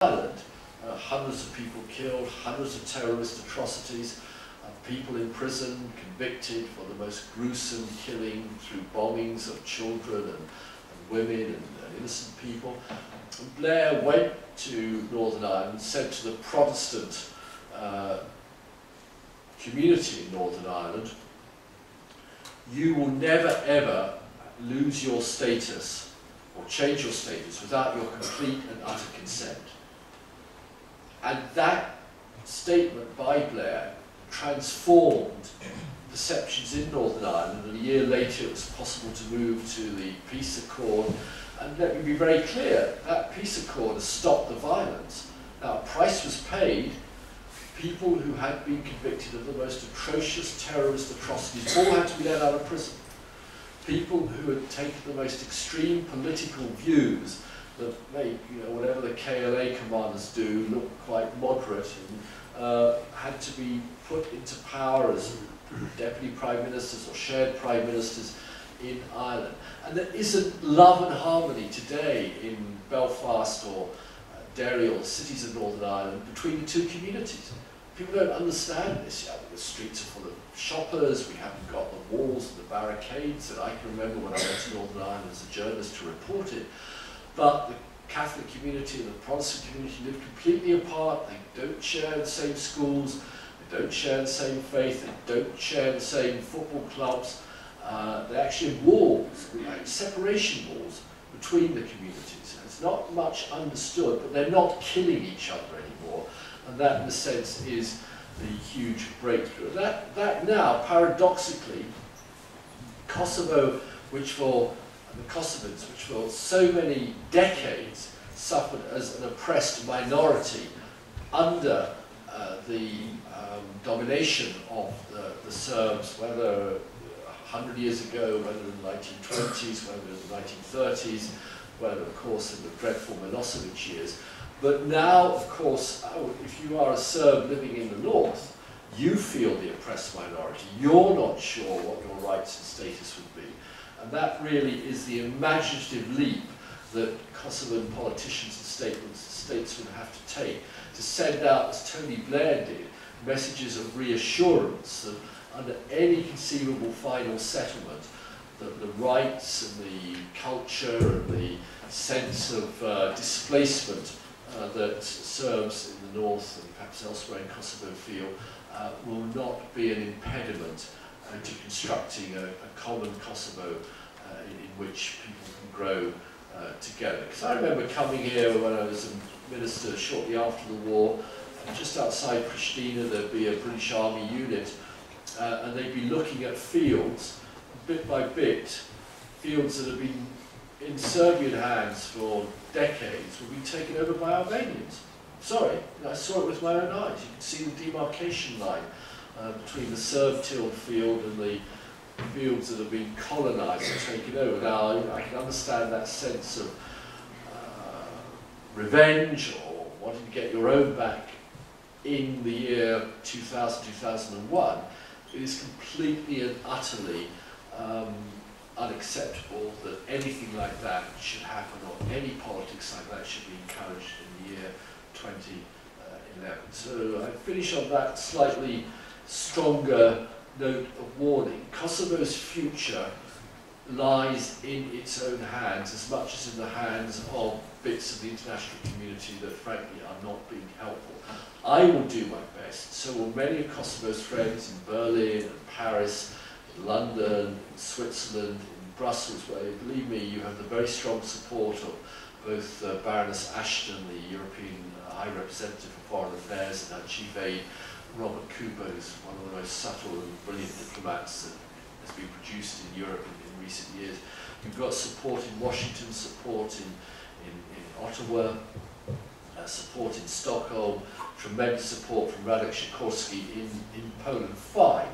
Ireland, hundreds of people killed, hundreds of terrorist atrocities, people in prison convicted for the most gruesome killing through bombings of children and women and innocent people. And Blair went to Northern Ireland and said to the Protestant community in Northern Ireland, you will never ever lose your status or change your status without your complete and utter consent. And that statement by Blair transformed perceptions in Northern Ireland, and a year later it was possible to move to the peace accord. And let me be very clear, that peace accord has stopped the violence. Now, a price was paid. People who had been convicted of the most atrocious terrorist atrocities all had to be let out of prison. People who had taken the most extreme political views that make, whatever the KLA commanders do, look quite moderate, and had to be put into power as deputy prime ministers or shared prime ministers in Ireland. And there isn't love and harmony today in Belfast or Derry or the cities of Northern Ireland between the two communities. People don't understand this. The streets are full of shoppers, we haven't got the walls and the barricades that I can remember when I went to Northern Ireland as a journalist to report it. But the Catholic community and the Protestant community live completely apart. They don't share the same schools, they don't share the same faith, they don't share the same football clubs. They actually have walls, like separation walls between the communities. It's not much understood, but they're not killing each other anymore. And that, in a sense, is the huge breakthrough. That now, paradoxically, Kosovo, which for the Kosovans, which for so many decades suffered as an oppressed minority under the domination of the Serbs, whether 100 years ago, whether in the 1920s, whether in the 1930s, whether, of course, in the dreadful Milosevic years. But now, of course, if you are a Serb living in the north, you feel the oppressed minority. You're not sure what your rights and status would be. And that really is the imaginative leap that Kosovan politicians and statesmen have to take to send out, as Tony Blair did, messages of reassurance that under any conceivable final settlement, that the rights and the culture and the sense of displacement that Serbs in the north and perhaps elsewhere in Kosovo feel will not be an impediment to constructing a common Kosovo in which people can grow together. Because I remember coming here when I was a minister shortly after the war, just outside Pristina there'd be a British Army unit, and they'd be looking at fields, bit by bit, fields that had been in Serbian hands for decades were being taken over by Albanians. Sorry, I saw it with my own eyes. You can see the demarcation line between the Serb-tilled field and the fields that have been colonised and taken over. Now, I can understand that sense of revenge or wanting to get your own back in the year 2000, 2001. It is completely and utterly unacceptable that anything like that should happen, or any politics like that should be encouraged in the year 2011. So I finish on that slightly stronger note of warning. Kosovo's future lies in its own hands as much as in the hands of bits of the international community that frankly are not being helpful. I will do my best, so will many of Kosovo's friends in Berlin and Paris, in London, in Switzerland, in Brussels, where, believe me, you have the very strong support of both Baroness Ashton, the European High Representative for Foreign Affairs, and our Chief Aide, Robert Cooper, who's one of the most subtle and brilliant diplomats that has been produced in Europe in recent years. You've got support in Washington, support in Ottawa, support in Stockholm, tremendous support from Radek Sikorski in Poland. Fine.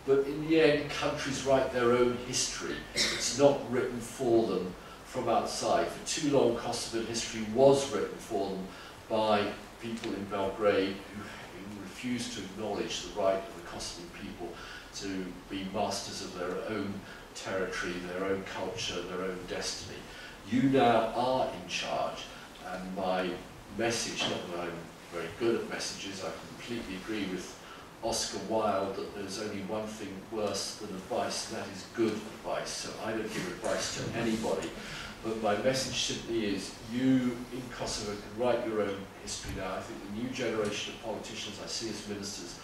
But in the end, countries write their own history. It's not written for them from outside. For too long, Kosovan history was written for them by people in Belgrade who refused to acknowledge the right of the Kosovan people to be masters of their own territory, their own culture, their own destiny. You now are in charge, and my message, not that I'm very good at messages. I completely agree with Oscar Wilde that there's only one thing worse than advice, and that is good advice. So I don't give advice to anybody. But my message simply is, you in Kosovo can write your own history now. I think the new generation of politicians I see as ministers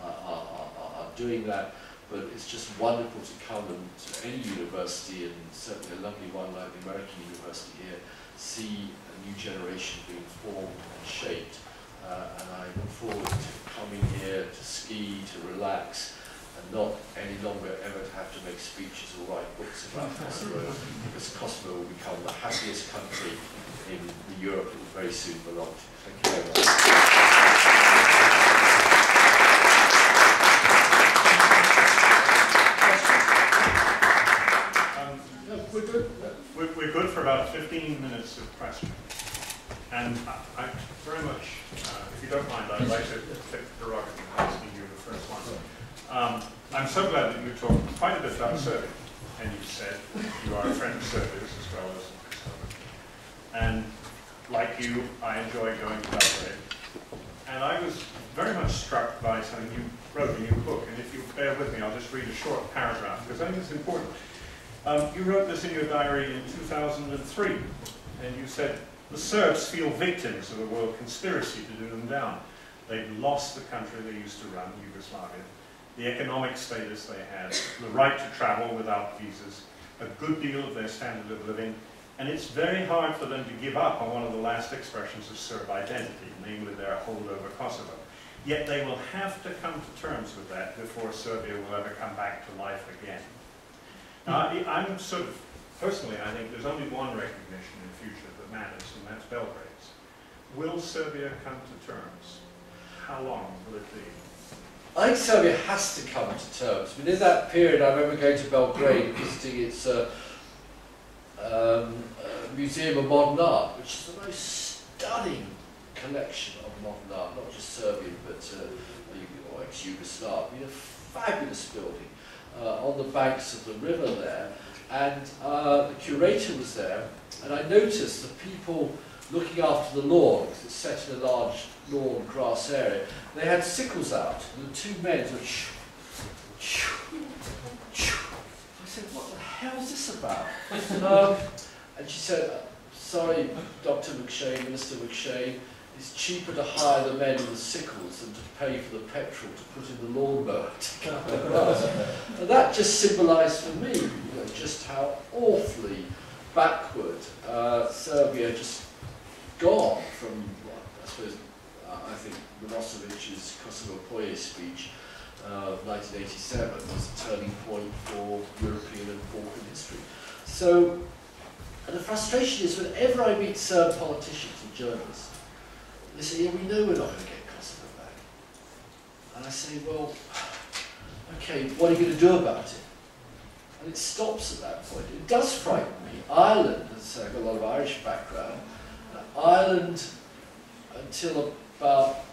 are doing that. But it's just wonderful to come and to any university, and certainly a lovely one like the American University here, see a new generation being formed and shaped. And I look forward to coming here to ski, to relax, and not any longer ever to have to make speeches or write books about Kosovo, because Kosovo will become the happiest country in Europe it will very soon belong to. Thank you very much. We're good. We're good for about 15 minutes of questions. And I very much, if you don't mind, I'd like to take the prerogative of asking you the first one. I'm so glad that you talked quite a bit about Serbia, and you said you are a friend of Serbia's as well as Kosovo. And like you, I enjoy going to Belgrade. And I was very much struck by something you wrote in your book, and if you bear with me, I'll just read a short paragraph, because I think it's important. You wrote this in your diary in 2003, and you said, "The Serbs feel victims of a world conspiracy to do them down. They've lost the country they used to run, Yugoslavia, the economic status they had, the right to travel without visas, a good deal of their standard of living, and it's very hard for them to give up on one of the last expressions of Serb identity, namely their hold over Kosovo. Yet they will have to come to terms with that before Serbia will ever come back to life again." Now, I'm sort of, personally, I think there's only one recognition in the future that matters, and that's Belgrade's. Will Serbia come to terms? How long will it be? I think Serbia has to come to terms. I mean, in that period, I remember going to Belgrade, visiting its Museum of Modern Art, which is the most stunning collection of modern art, not just Serbian, but ex-Yugoslav. I mean, a fabulous building. On the banks of the river there, and the curator was there, and I noticed the people looking after the lawn, because it's set in a large lawn grass area, they had sickles out, and the two men were I said, "What the hell is this about?" And she said, "Sorry, Dr. MacShane, Minister MacShane, it's cheaper to hire the men with the sickles than to pay for the petrol to put in the lawnmower to cut the grass." And that just symbolised for me, just how awfully backward Serbia just gone from, well, I suppose, I think Milosevic's Kosovo Poje speech of 1987 was a turning point for European and Balkan history. So, and the frustration is whenever I meet Serb politicians and journalists, they say, "Yeah, we know we're not going to get Kosovo back." And I say, "Well, okay, what are you going to do about it?" And it stops at that point. It does frighten me. Ireland, as I've got a lot of Irish background, Ireland, until about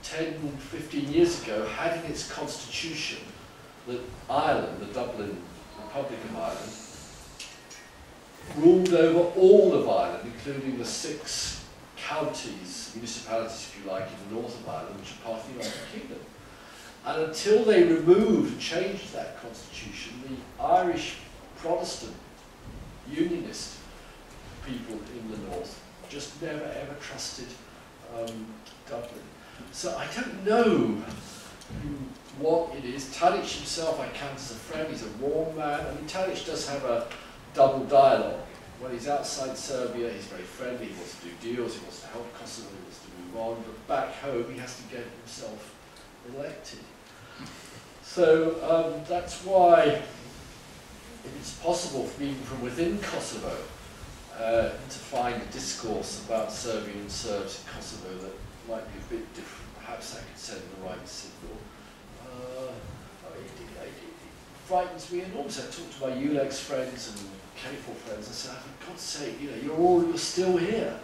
10, 15 years ago, had in its constitution that Ireland, the Dublin Republic of Ireland, ruled over all of Ireland, including the 6 counties, municipalities, if you like, in the north of Ireland, which are part of the United Kingdom. And until they removed and changed that constitution, the Irish Protestant Unionist people in the north just never ever trusted Dublin. So I don't know what it is. Tadic himself I count as a friend, he's a warm man. I mean, Tadic does have a double dialogue. When he's outside Serbia, he's very friendly, he wants to do deals, he wants to help Kosovo, he wants to move on, but back home he has to get himself elected. So that's why, if it's possible for me, even from within Kosovo, to find a discourse about Serbian and Serbs in Kosovo that might be a bit different, perhaps I could send the right signal. It frightens me enormously. I talk to my ULEX friends and K4 friends, I say, for God's sake, you're still here.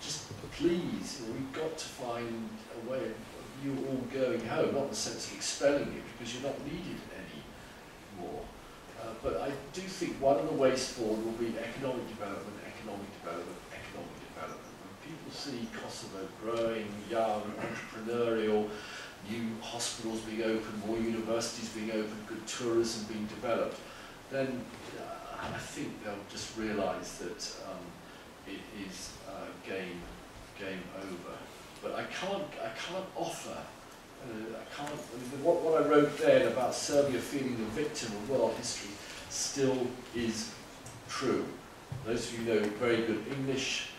Just please, we've got to find a way of you all going home, not in the sense of expelling you, because you're not needed anymore. But I do think one of the ways forward will be economic development. When people see Kosovo growing, young, entrepreneurial, new hospitals being opened, more universities being opened, good tourism being developed, then I think they'll just realise that it is game over. But I can't offer. I mean, what I wrote then about Serbia feeling the victim of world history still is true. Those of you who know very good English,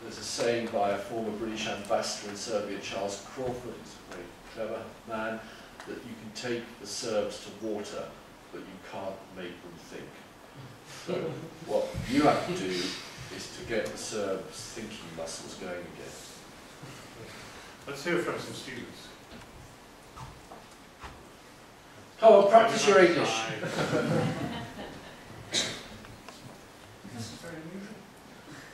there's a saying by a former British ambassador in Serbia, Charles Crawford, he's a very clever man, that you can take the Serbs to water, but you can't make them think. So what you have to do is to get the Serbs' thinking muscles going again. Let's hear from some students. Come on, practice your English. This is very unusual.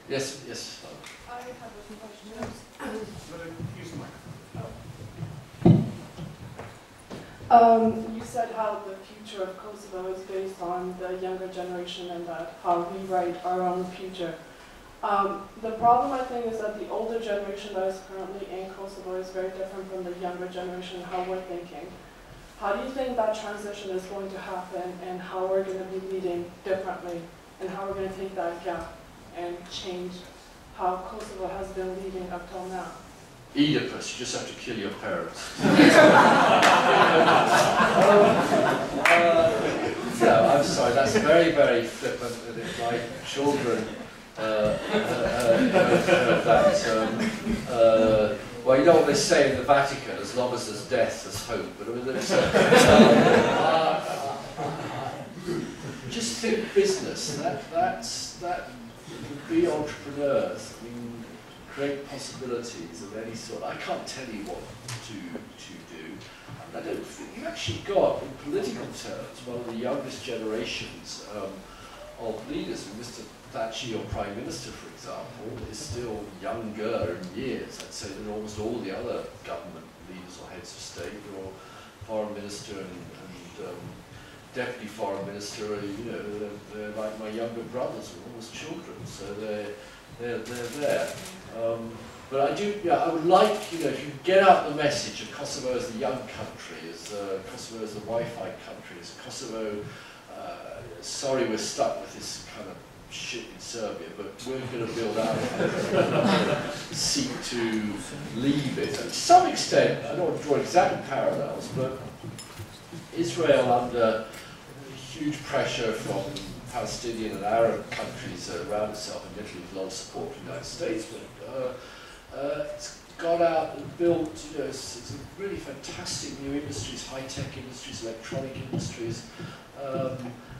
Yes, yes. I have a question. Use the microphone. You said how the future of Kosovo is based on the younger generation and that how we write our own future. The problem, I think, is that the older generation that is currently in Kosovo is very different from the younger generation, how we're thinking. How do you think that transition is going to happen, and how we're going to be leading differently, and how we're going to take that gap and change how Kosovo has been leading up till now? Oedipus, you just have to kill your parents. No, I'm sorry, that's very, very flippant, and if my children well, you know what they say in the Vatican, as long as there's death, there's hope. But I mean, just think business. That would be entrepreneurs. I mean, create possibilities of any sort. I can't tell you what to do. I don't think you've actually got, in political terms, one of the youngest generations of leaders. Mr. Thatcher, your Prime Minister, for example, is still younger in years, I'd say, than almost all the other government leaders or heads of state, or Foreign Minister and Deputy Foreign Minister. You know, they're like my younger brothers, or almost children, so they're there. But I would like, you know, if you get out the message of Kosovo as a young country, as Kosovo as a Wi-Fi country, as Kosovo, sorry we're stuck with this kind of shit in Serbia, but we're going to build out seek to leave it. And to some extent, I don't want to draw exact parallels, but Israel under huge pressure from Palestinian and Arab countries around itself, and Italy with a lot of support from the United States, but it's got out and built, you know, it's a really fantastic new industries, high-tech industries, electronic industries,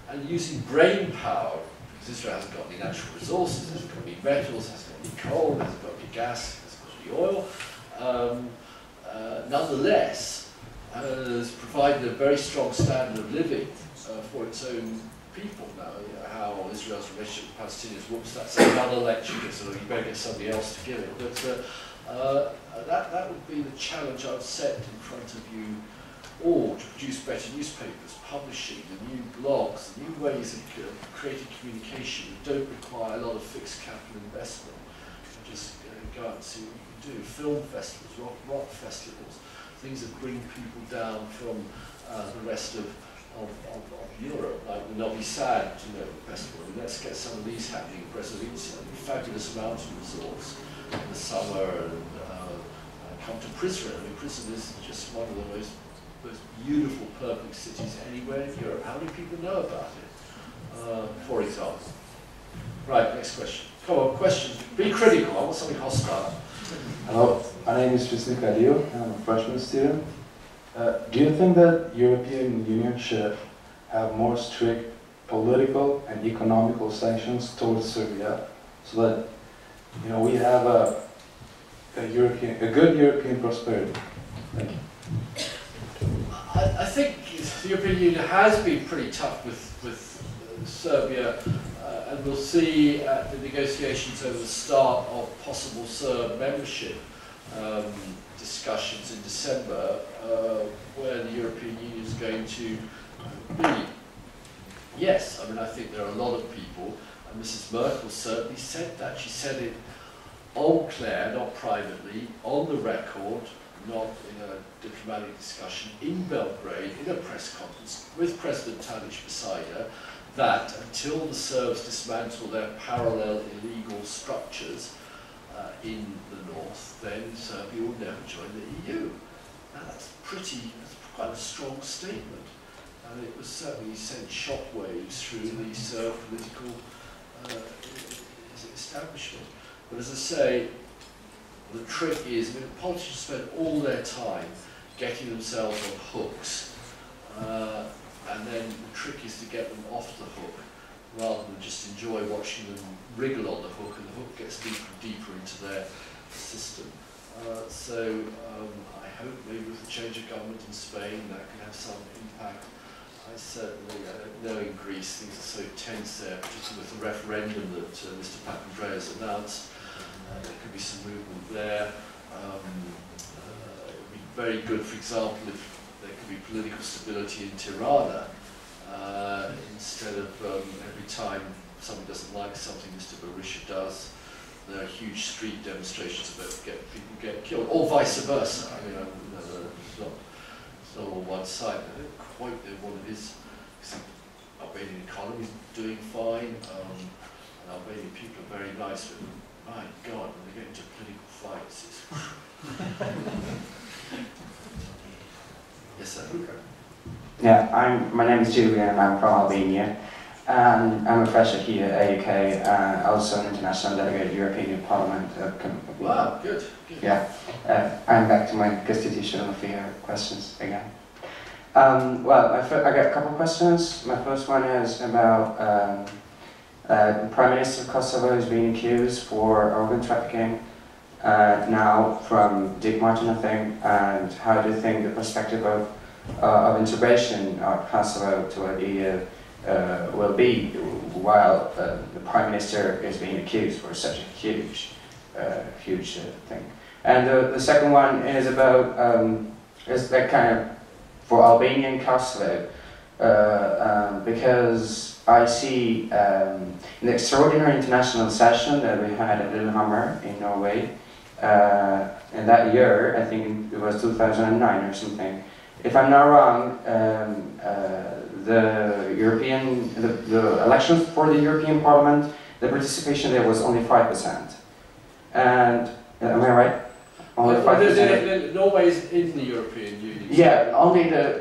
and using brain power, because Israel hasn't got any natural resources, hasn't got any metals, hasn't got any coal, hasn't got any gas, hasn't got any oil. Nonetheless, has provided a very strong standard of living for its own people. Now, you know, how Israel's relationship with Palestinians, whoops, that's another lecture, so you better get somebody else to give it. But that would be the challenge I would set in front of you all, to produce better newspapers, publishing, the new blogs, the new ways of creating communication that don't require a lot of fixed capital investment. Just go out and see what you can do. Film festivals, rock festivals, things that bring people down from the rest of Europe, like the Novi Sad, festival. And let's get some of these happening in Brezovica, fabulous mountain resorts in the summer, and come to Prizren. I mean, Prizren is just one of the most beautiful, perfect cities anywhere in Europe. How many people know about it, for example? Right, next question. Come on, questions. Be critical. I want something hostile. Hello, my name is Tristan Cadillo, and I'm a freshman student. Do you think that European Union should have more strict political and economical sanctions towards Serbia, so that we have a good European prosperity? Thank you. I think the European Union has been pretty tough with Serbia, and we'll see at the negotiations over the start of possible Serb membership discussions in December, where the European Union is going to be. Yes, I mean, I think there are a lot of people, and Mrs. Merkel certainly said that. She said it on Claire, not privately, on the record, not in a diplomatic discussion, in Belgrade, in a press conference, with President Tadic beside her, that until the Serbs dismantle their parallel illegal structures in the north, then Serbia will never join the EU. Now that's quite a strong statement. And it was certainly sent shockwaves through the Serb political establishment. But as I say, the trick is, politicians spend all their time getting themselves on hooks, and then the trick is to get them off the hook, rather than just enjoy watching them wriggle on the hook, and the hook gets deeper and deeper into their system. So I hope maybe with the change of government in Spain that can have some impact. I certainly know in Greece things are so tense there, particularly with the referendum that Mr. Papandreou's announced. There could be some movement there. It would be very good, for example, if there could be political stability in Tirana, instead of every time someone doesn't like something Mr. Berisha does, there are huge street demonstrations about people get killed, or vice versa. I mean, it's not all one side. I don't quite know what it is. The Albanian economy is doing fine, and Albanian people are very nice, but my God, when they get into political fights, it's yes, sir. Yeah, my name is Julian and I'm from Albania. And I'm a fresher here at AUK and also an international delegate at European Parliament. Wow, good. Yeah, I'm back to my constitutional affair questions again. Well, I got a couple of questions. My first one is about the Prime Minister of Kosovo is being accused for organ trafficking now from Dick Martin, I think. And how do you think the perspective of integration of Kosovo to the EU will be while the Prime Minister is being accused for such a huge thing? And the second one is about is that kind of for Albania and Kosovo, because I see in the extraordinary international session that we had at Lillehammer in Norway, in that year, I think it was 2009 or something. If I'm not wrong, the elections for the European Parliament, the participation there was only 5%. And am I right? Only 5%. Norway is in the European Union. Yeah, only the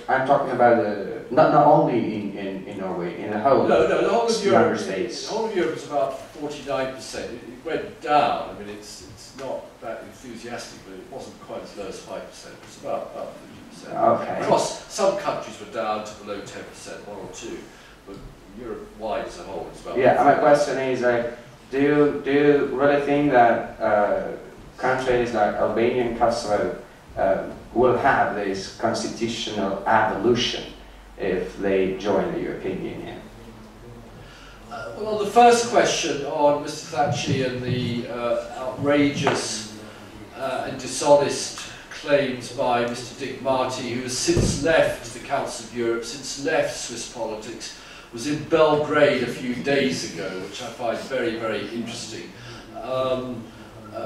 I'm talking about the not only in Norway, in the whole. No, the whole of Europe. Member states. The whole of Europe is about 49%. It went down. I mean, it's not that enthusiastic, but it wasn't quite as low as 5%. It was about 50%. Okay. Across some countries were down to below 10%, one or two, but Europe wide as a whole is about. Yeah, and my question is like, do you really think that countries like Albania and Kosovo will have this constitutional evolution if they join the European Union? Well, on the first question on Mr. Thatcher and the outrageous and dishonest claims by Mr. Dick Marty, who has since left the Council of Europe, since left Swiss politics, was in Belgrade a few days ago, which I find very, very interesting.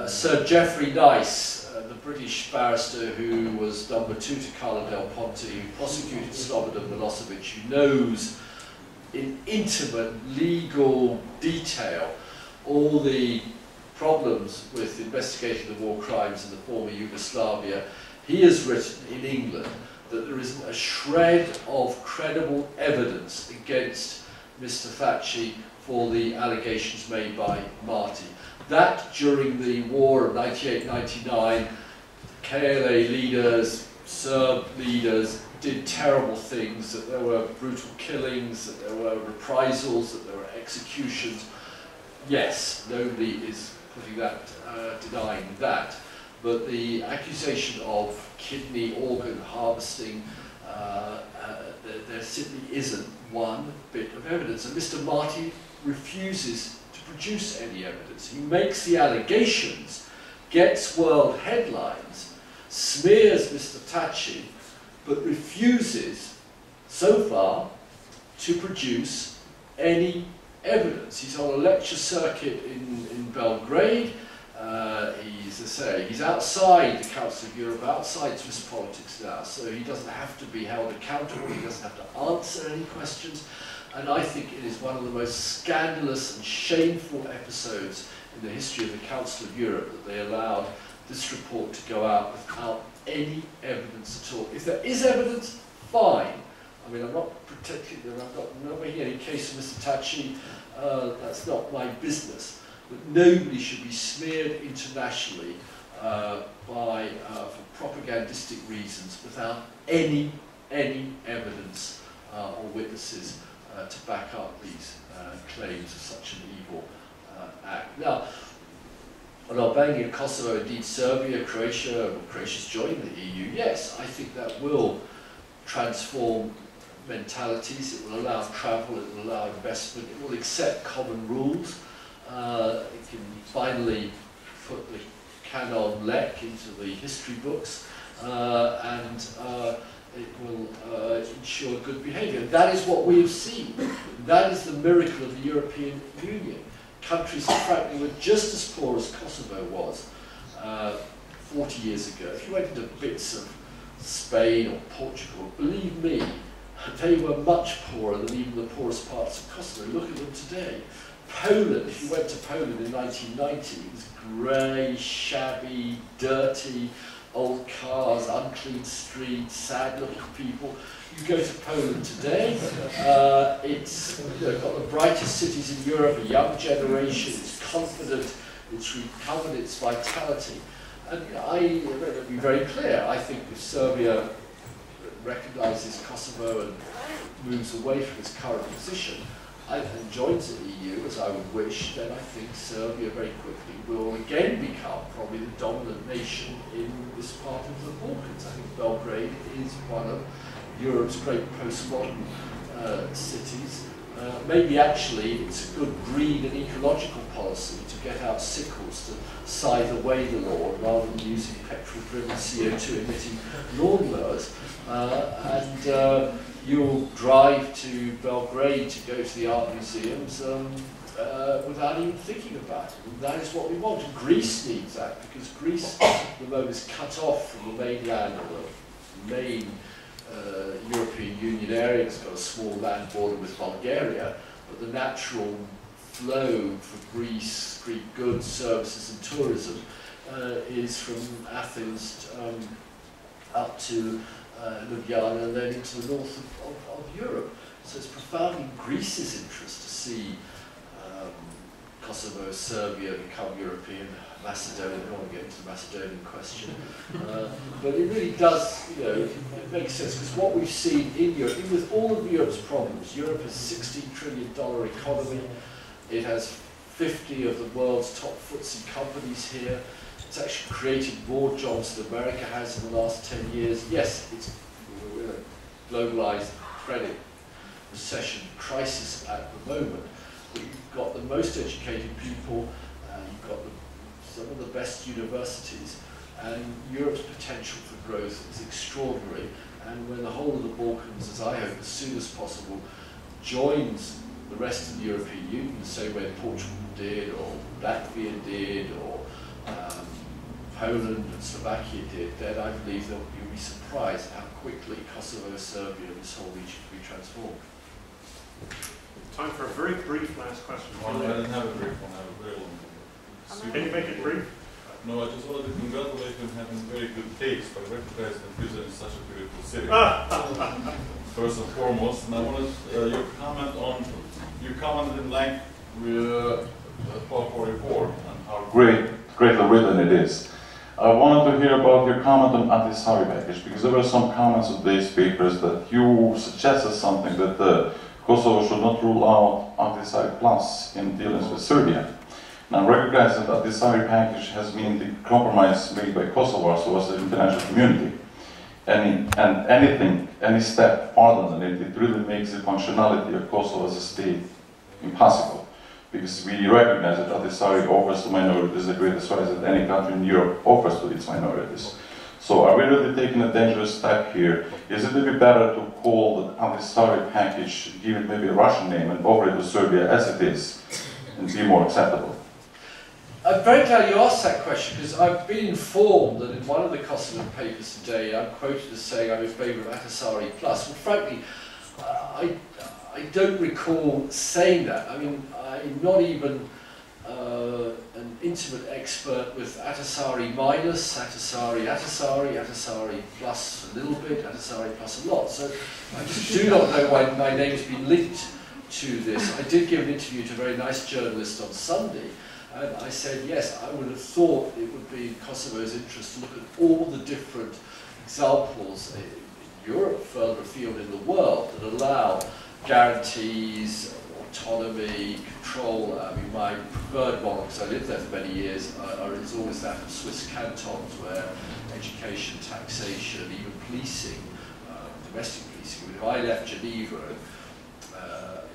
Sir Geoffrey Nice, the British barrister who was number 2 to Carlo Del Ponte, who prosecuted Slobodan Milosevic, who knows in intimate legal detail all the problems with investigating the war crimes in the former Yugoslavia. He has written in England that there isn't a shred of credible evidence against Mr. Thatcher for the allegations made by Marty. That during the war of 98-99, KLA leaders, Serb leaders did terrible things, that there were brutal killings, that there were reprisals, that there were executions. Yes, nobody is putting that, denying that. But the accusation of kidney organ harvesting, there simply isn't one bit of evidence. And Mr. Marty refuses to produce any evidence. He makes the allegations, gets world headlines, smears Mr. Thatcher, but refuses, so far, to produce any evidence. He's on a lecture circuit in Belgrade. He's outside the Council of Europe, outside Swiss politics now, so he doesn't have to be held accountable, he doesn't have to answer any questions, and I think it is one of the most scandalous and shameful episodes in the history of the Council of Europe that they allowed this report to go out without any evidence at all. If there is evidence, fine. I mean, I'm not protecting them, I've got nobody here in case of Mr. Tachi, that's not my business. But nobody should be smeared internationally for propagandistic reasons without any evidence or witnesses to back up these claims of such an evil act. Now, on Albania, Kosovo, indeed Serbia, Croatia, Croatia's joined the EU, yes, I think that will transform mentalities, it will allow travel, it will allow investment, it will accept common rules. It can finally put the canon lek into the history books, and it will ensure good behaviour. That is what we have seen. That is the miracle of the European Union. Countries, frankly, were just as poor as Kosovo was 40 years ago. If you went into bits of Spain or Portugal, believe me, they were much poorer than even the poorest parts of Kosovo. Look at them today. Poland, if you went to Poland in 1990, it was grey, shabby, dirty, old cars, unclean streets, sad-looking people. You go to Poland today, it's got the brightest cities in Europe, a young generation, it's confident, it's recovered its vitality. And let me be very clear, I think if Serbia recognises Kosovo and moves away from its current position, and joins the EU, as I would wish, then I think Serbia very quickly will again become probably the dominant nation in this part of the Balkans. I think Belgrade is one of Europe's great postmodern cities. Maybe actually it's a good green and ecological policy to get out sickles to scythe away the lawn rather than using petrol-driven CO2-emitting lawnmowers. You'll drive to Belgrade to go to the art museums without even thinking about it. And that is what we want. And Greece needs that, because Greece at the moment is cut off from the mainland or the main European Union area. It's got a small land border with Bulgaria, but the natural flow for Greece, Greek goods, services and tourism is from Athens up to Ljubljana and then into the north of Europe. So it's profoundly in Greece's interest to see Kosovo, Serbia become European, Macedonia, I don't want to get into the Macedonian question, but it really does, it makes sense, because what we've seen in Europe, even with all of Europe's problems, Europe is a $16 trillion economy, it has 50 of the world's top FTSE companies here. It's actually created more jobs than America has in the last 10 years. Yes, we're in a globalized credit recession crisis at the moment, but you've got the most educated people, you've got some of the best universities, and Europe's potential for growth is extraordinary. And when the whole of the Balkans, as I hope, as soon as possible, joins the rest of the European Union, the same way Portugal did, or Latvia did, or Poland and Slovakia did, then I believe that you'll be surprised how quickly Kosovo, Serbia, and this whole region can be transformed. Time for a very brief last question. Well, I didn't have a brief one, I have a very long one. Can you make it brief? No, I just wanted to congratulate you on having very good taste by recognizing that Pisa is such a beautiful city. First and foremost, and I wanted your comment on, you commented in length with 1244 and how greatly written it is. I wanted to hear about your comment on anti-Sari package, because there were some comments of these papers that you suggested something that Kosovo should not rule out anti-Sari plus in dealings with Serbia. Now, recognizing that this Sari package has been the compromise made by Kosovo so as the international community, any step farther than it really makes the functionality of Kosovo as a state impossible. Because we recognize that Ahtisaari offers to minorities the greatest rights that any country in Europe offers to its minorities. So are we really taking a dangerous step here? Is it maybe better to call the Ahtisaari package, give it maybe a Russian name and offer it to Serbia as it is, and be more acceptable? I'm very glad you asked that question, because I've been informed that in one of the Kosovo papers today, I'm quoted as saying I'm in favour of Ahtisaari Plus. Well, frankly, I don't recall saying that. I mean, I'm not even an intimate expert with Ahtisaari minus, Ahtisaari plus a little bit, Ahtisaari plus a lot. So I just do not know why my name's been linked to this. I did give an interview to a very nice journalist on Sunday, and I said, yes, I would have thought it would be in Kosovo's interest to look at all the different examples in Europe, further afield in the world, that allow guarantees, autonomy, control. I mean, my preferred model, because I lived there for many years, is always that of Swiss cantons, where education, taxation, even policing, domestic policing. I mean, if I left Geneva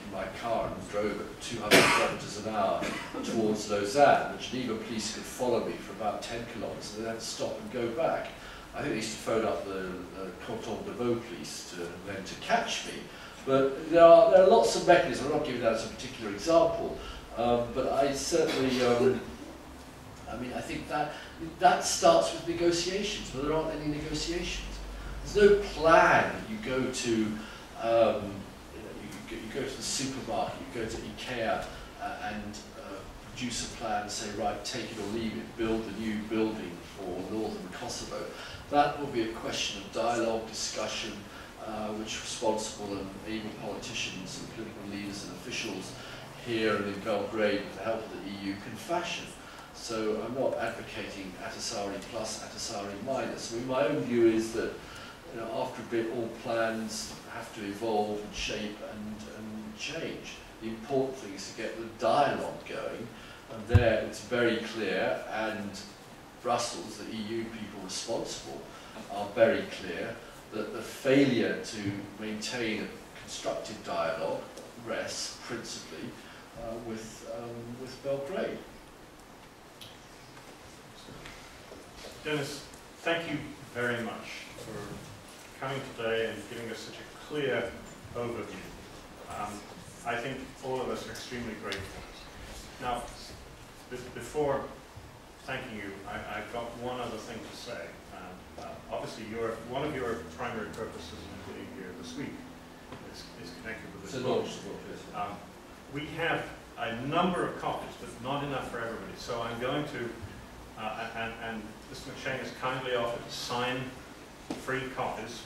in my car and drove at 200 kilometers an hour towards Lausanne, the Geneva police could follow me for about 10 kilometers and then have to stop and go back. I think they used to phone up the Canton de Vaud police to catch me. But there are lots of mechanisms. I'm not giving that as a particular example, but I certainly, I mean, I think that starts with negotiations, but there aren't any negotiations. There's no plan. You go to, you go to the supermarket, you go to IKEA, and produce a plan and say, right, take it or leave it, build a new building for northern Kosovo. That will be a question of dialogue, discussion, which responsible and able politicians and political leaders and officials here and in Belgrade, with the help of the EU, can fashion. So I'm not advocating Ahtisaari plus, Ahtisaari minus. I mean, my own view is that, you know, after a bit, all plans have to evolve and shape and change. The important thing is to get the dialogue going, and there it's very clear, and Brussels, the EU people responsible, are very clear that the failure to maintain a constructive dialogue rests principally with Belgrade. Denis, thank you very much for coming today and giving us such a clear overview. I think all of us are extremely grateful. Now, before thanking you, I've got one other thing to say. Obviously, one of your primary purposes in being here this week is connected with this book. We have a number of copies, but not enough for everybody. So I'm going to, and Mr. MacShane has kindly offered to sign free copies